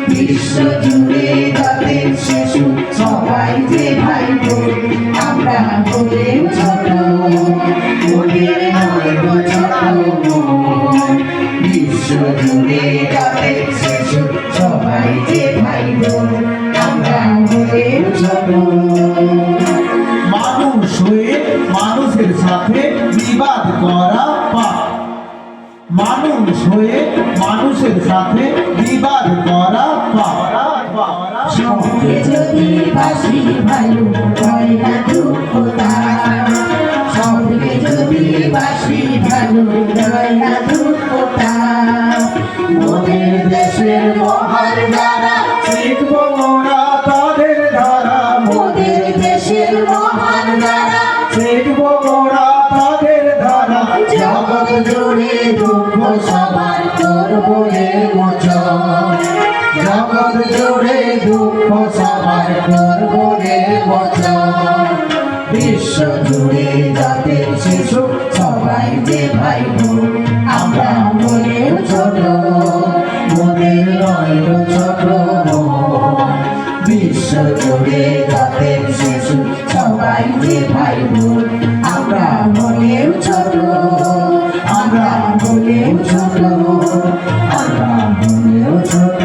বিশ্ব জুড়ে জাতির শিশু সবাই যে ভাই বোন, আমরা হলেও ছোট, ওদের নয় গো ছোট মন। বিশ্ব জুড়ে জাতির শিশু সবাই যে ভাই বোন, আমরা হলেও ছোট। মানুষ হয়ে মানুষের সাথে বিবাদ করা পাপ। মানুষ হয়ে মানুষের সাথে বিবাদ করা পাপ। সঙ্গে যদি বাসি ভালো হয় না দুঃখ তার, সঙ্গে যদি বাসি ভালো হয় না দুঃখ তার। মোদের দেশের মহান যারা শিখব মোরা তাদের ধারা, মোদের দেশের মহান যারা শিখব মোরা তাদের ধারা। জগৎ জুড়ে দুঃখ সবার করবো মোচন, জগৎ জুড়ে দুঃখ সবার করবো মোচন। বিশ্ব জুড়ে জাতির শিশু সবাই যে ভাই বোন, আমরা হলেও ছোট, মোদের নয় গো ছোট মন। বিশ্ব জুড়ে জাতির শিশু সবাই যে ভাই বোন, আমরা হলেও ছোট, আমরা হলেও ছোট, আমরা হলেও ছোট।